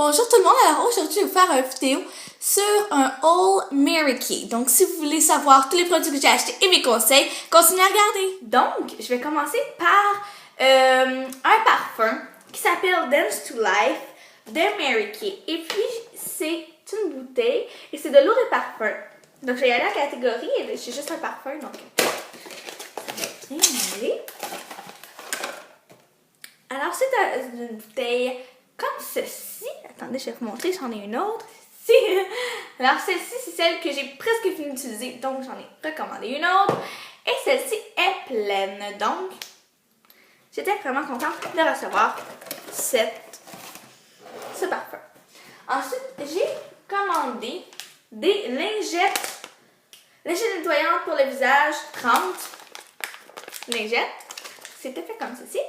Bonjour tout le monde, alors aujourd'hui je vais vous faire une vidéo sur un All Mary Kay. Donc si vous voulez savoir tous les produits que j'ai achetés et mes conseils, continuez à regarder. Donc je vais commencer par un parfum qui s'appelle Dance to Life de Mary Kay. Et puis c'est une bouteille et c'est de l'eau de parfum. Donc je vais y aller à la catégorie et j'ai juste un parfum donc ça va bien aller. Alors c'est une bouteille comme ceci. Attendez, je vais vous montrer, j'en ai une autre. Alors celle-ci, c'est celle que j'ai presque fini d'utiliser, donc j'en ai recommandé une autre. Et celle-ci est pleine, donc j'étais vraiment contente de recevoir ce parfum. Ensuite, j'ai commandé des lingettes nettoyantes pour le visage, 30 lingettes. C'était fait comme ceci.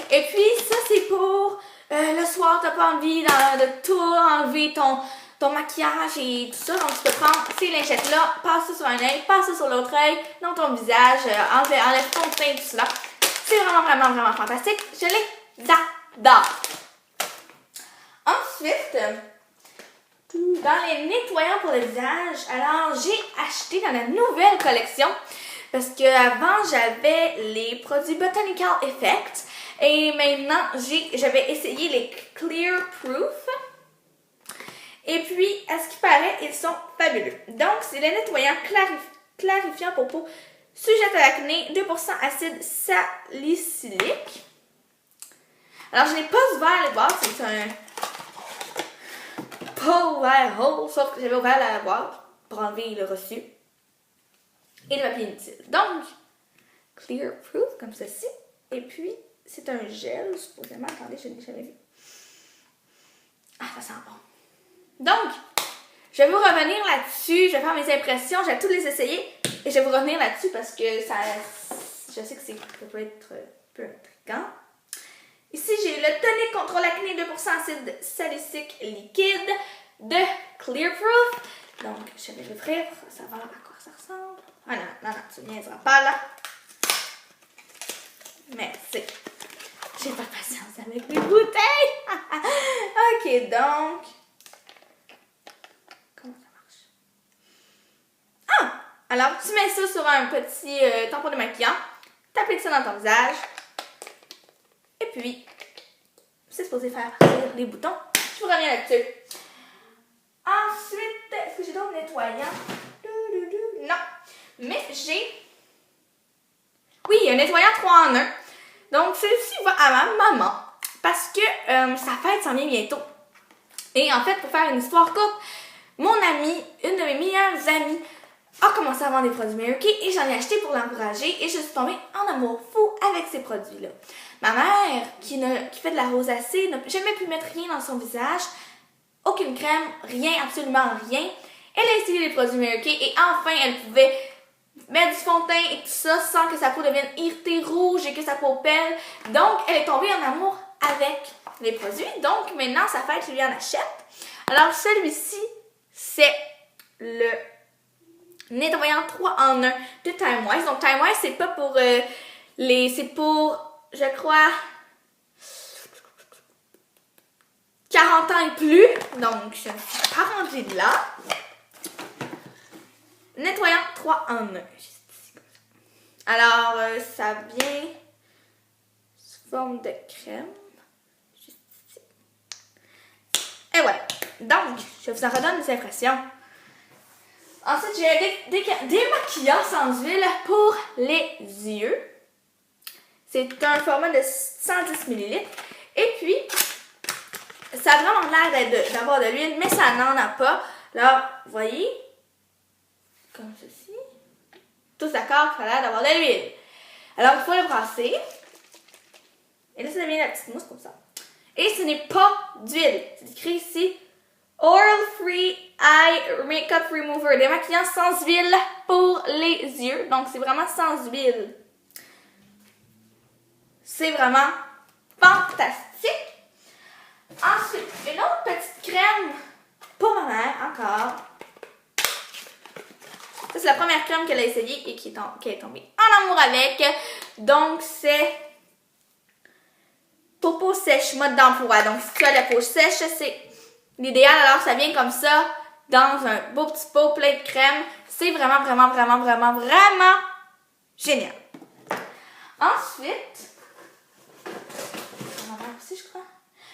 Et puis ça, c'est pour le soir, t'as pas envie de tout enlever ton maquillage et tout ça. Donc tu peux prendre ces lingettes-là, passer sur un œil, passer sur l'autre œil, dans ton visage, enlève ton teint et tout cela. C'est vraiment fantastique. Je les adore. Ensuite, dans les nettoyants pour le visage, alors j'ai acheté dans la nouvelle collection parce qu'avant j'avais les produits Botanical Effect et maintenant j'avais essayé les Clear Proof. Et puis, à ce qui paraît, ils sont fabuleux. Donc, c'est le nettoyant clarifiant pour peau sujette à l'acné, 2% acide salicylique. Alors, je n'ai pas ouvert les boîtes, c'est pas ouvert haut, sauf que j'avais ouvert la boîte pour enlever le reçu et le papier inutile. Donc, Clear Proof, comme ceci. Et puis, c'est un gel, supposément. Attendez, je ne l'ai jamais vu. Ah, ça sent bon. Donc, je vais vous revenir là-dessus, je vais faire mes impressions, je vais toutes les essayer et je vais vous revenir là-dessus parce que je sais que ça peut être un peu intriguant. Ici, j'ai le tonique contre l'acné 2% acide salicylique liquide de Clear Proof. Donc, je vais l'ouvrir pour savoir à quoi ça ressemble. Ah non, tu ne niaiseras pas là. Merci. J'ai pas de patience avec mes bouteilles. Ok, donc... Alors, tu mets ça sur un petit tampon de maquillant, t'appliques ça dans ton visage, et puis, c'est supposé faire partir les boutons. Je vous reviens là-dessus. Ensuite, est-ce que j'ai d'autres nettoyants? Non. Mais j'ai... Oui, un nettoyant 3 en 1. Donc, celui-ci va à ma maman, parce que sa fête s'en vient bientôt. Et en fait, pour faire une histoire courte, mon amie, une de mes meilleures amies, a commencé à vendre des produits Mary Kay et j'en ai acheté pour l'encourager et je suis tombée en amour fou avec ces produits-là. Ma mère, qui fait de la rosacée, n'a jamais pu mettre rien dans son visage, aucune crème, rien, absolument rien. Elle a essayé les produits Mary Kay et enfin elle pouvait mettre du fond de teint et tout ça sans que sa peau devienne irritée, rouge et que sa peau pèle. Donc elle est tombée en amour avec les produits. Donc maintenant sa fête, je lui en achète. Alors celui-ci, c'est le nettoyant 3 en 1 de Time Wise. Donc Time Wise, c'est pas pour c'est pour, je crois, 40 ans et plus. Donc, je ne suis pas rendue de là. Nettoyant 3 en 1. Alors, ça vient sous forme de crème. Juste ici. Et voilà. Donc, je vous en redonne des impressions. Ensuite, j'ai un démaquillant sans huile pour les yeux. C'est un format de 110 ml. Et puis, ça a vraiment l'air d'avoir de l'huile, mais ça n'en a pas. Là, vous voyez, comme ceci. Tous d'accord, ça a l'air d'avoir de l'huile. Alors, il faut le brasser. Et là, ça devient la petite mousse comme ça. Et ce n'est pas d'huile. C'est écrit ici. Oil Free Eye Makeup Remover, démaquillant sans huile pour les yeux. Donc, c'est vraiment sans huile. C'est vraiment fantastique. Ensuite, une autre petite crème pour ma mère, encore. Ça, c'est la première crème qu'elle a essayée et qu'elle est tombée en amour avec. Donc, c'est pour peau sèche, mode d'emploi. Donc, si tu as la peau sèche, c'est l'idéal. Alors, ça vient comme ça, dans un beau petit pot plein de crème. C'est vraiment, vraiment, vraiment, vraiment, vraiment génial. Ensuite, on en a aussi, je crois.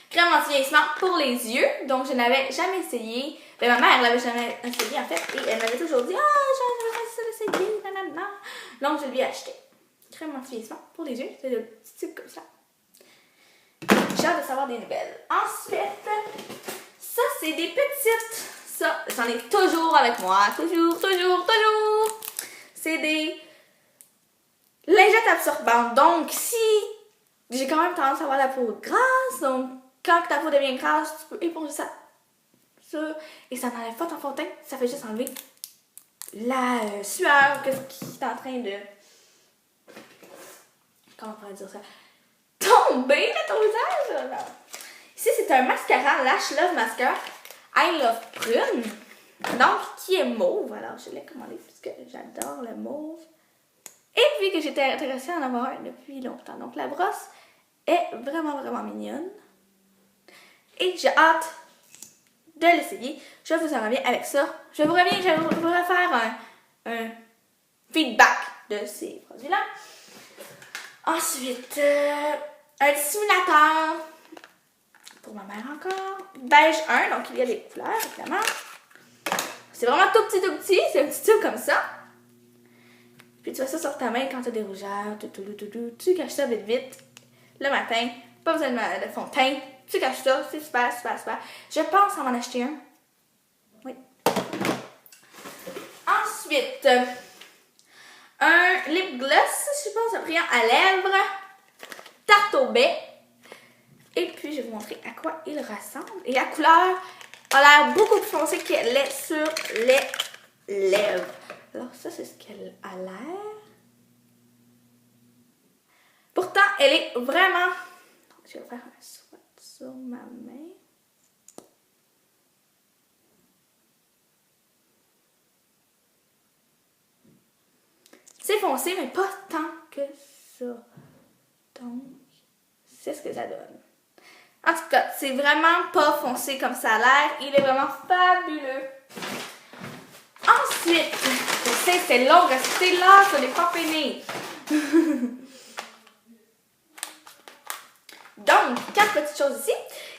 Crème anti-vieillissement pour les yeux. Donc, je n'avais jamais essayé. Ben, ma mère l'avait jamais essayé, en fait. Et elle m'avait toujours dit, j'aimerais ça l'essayer, nanana. Donc, je lui ai acheté. Crème anti-vieillissement pour les yeux. C'est le petit tube comme ça. J'ai hâte de savoir des nouvelles. Ensuite, ça, c'est des petites. Ça, j'en ai toujours avec moi. Toujours, toujours, toujours. C'est des lingettes absorbantes. Donc, si j'ai quand même tendance à avoir la peau grasse, donc quand ta peau devient grasse, tu peux éponger ça. Et ça n'enlève pas ton fond de teint. Ça fait juste enlever la sueur qui est en train de... Comment on pourrait dire ça? Tomber de ton visage. Là. Ici, c'est un mascara Lash Love Mascara I Love Prune. Donc, qui est mauve. Alors, je l'ai commandé puisque j'adore le mauve. Et puis que j'étais intéressée à en avoir un depuis longtemps. Donc, la brosse est vraiment, vraiment mignonne. Et j'ai hâte de l'essayer. Je vous en reviens avec ça. Je vous reviens, je voudrais faire un feedback de ces produits-là. Ensuite, un dissimulateur pour ma mère encore. Beige 1, donc il y a des couleurs, évidemment. C'est vraiment tout petit, c'est un petit tube comme ça. Puis tu fais ça sur ta main quand tu as des rougeurs, tu caches ça vite vite. Le matin, pas besoin de fond de teint, tu caches ça, c'est super, super, super. Je pense à m'en acheter un. Oui. Ensuite, un lip gloss, je pense, un brillant à lèvres, tarte au baie. Et puis, je vais vous montrer à quoi il ressemble. Et la couleur a l'air beaucoup plus foncée qu'elle est sur les lèvres. Alors, ça, c'est ce qu'elle a l'air. Pourtant, elle est vraiment... Je vais faire un swatch sur ma main. C'est foncé, mais pas tant que ça. Donc, c'est ce que ça donne. En tout cas, c'est vraiment pas foncé comme ça a l'air. Il est vraiment fabuleux. Ensuite, je sais, c'est long, restez là, ça n'est pas fini. Donc, 4 petites choses ici.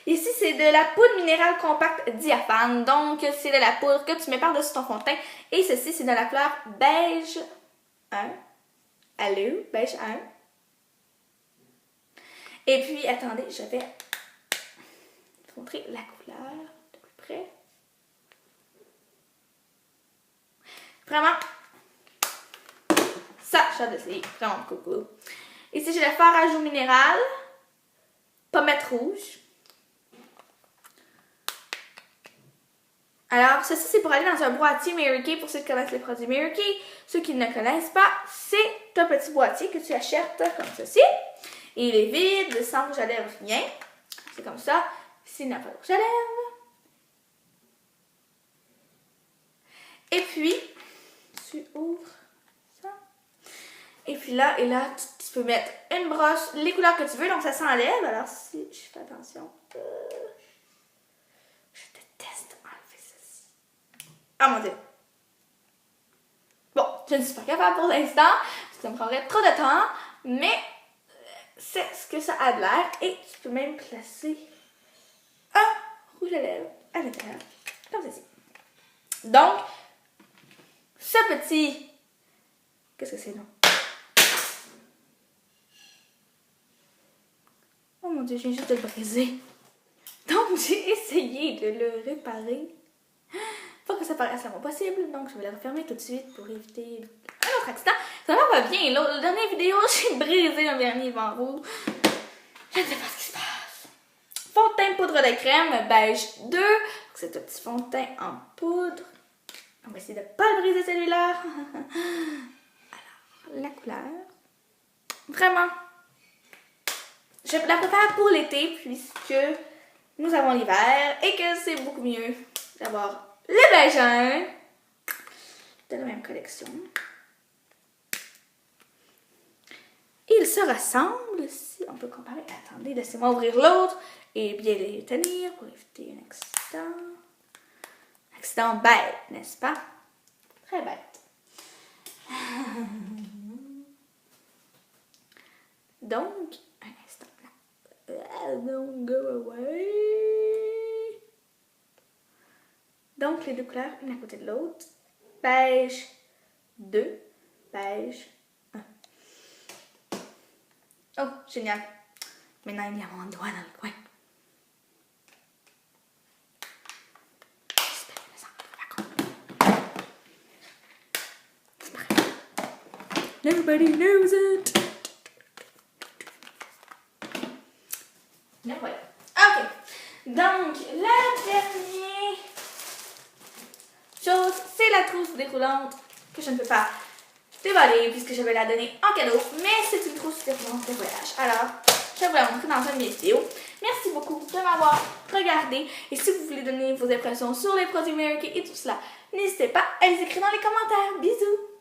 Ici, c'est de la poudre minérale compacte diaphane. Donc, c'est de la poudre que tu mets par-dessus ton fond de teint. Et ceci, c'est de la couleur beige 1. Allô, beige 1. Et puis, attendez, je vais vous montrer la couleur de plus près. Vraiment, ça, j'ai hâte d'essayer. Vraiment cool. Ici, j'ai le fard à joues minéral, pommette rouge. Alors, ceci, c'est pour aller dans un boîtier Mary Kay, pour ceux qui connaissent les produits Mary Kay. Ceux qui ne connaissent pas, c'est un petit boîtier que tu achètes comme ceci. Et il est vide, sans rouge à lèvres, rien. C'est comme ça. Ici, il n'y a pas de rouge à lèvres. Et puis, tu ouvres ça. Et puis là, tu peux mettre une brosse, les couleurs que tu veux, donc ça s'enlève. Alors, si je fais attention, je déteste enlever ceci. Ah mon Dieu! Bon, je ne suis pas capable pour l'instant, ça me prendrait trop de temps, mais c'est ce que ça a de l'air. Et tu peux même placer un rouge à lèvres à l'intérieur, comme ceci. Donc, ce petit... Qu'est-ce que c'est, non? Oh mon Dieu, je viens juste de le briser. Donc, j'ai essayé de le réparer. Faut que ça paraisse le moins possible. Donc, je vais le refermer tout de suite pour éviter un autre accident. Ça va pas bien. La dernière vidéo, j'ai brisé un vernis vent rouge. Je ne sais pas ce qui se passe. Fond de teint poudre de crème, beige 2. C'est un petit fond de teint en poudre. On va essayer de ne pas le briser celui-là. Alors, la couleur. Vraiment. Je la prépare pour l'été puisque nous avons l'hiver et que c'est beaucoup mieux d'avoir le beige 1 de la même collection. Ils se ressemblent. Si on peut comparer. Attendez, laissez-moi ouvrir l'autre et bien les tenir pour éviter un accident. accident. Accident bête, n'est-ce pas? Très bête. Donc, un instant. Don't go away. Donc, les deux couleurs, une à côté de l'autre. Beige 2, beige 1. Oh, génial. Maintenant, il y a mon doigt dans le coin. Everybody knows it. Le voilà. Ok. Donc, la dernière chose, c'est la trousse déroulante que je ne peux pas dévoiler puisque je vais la donner en cadeau. Mais c'est une trousse déroulante de voyage. Alors, je vais vous la montrer dans une vidéo. Merci beaucoup de m'avoir regardé. Et si vous voulez donner vos impressions sur les produits Mary Kay et tout cela, n'hésitez pas à les écrire dans les commentaires. Bisous!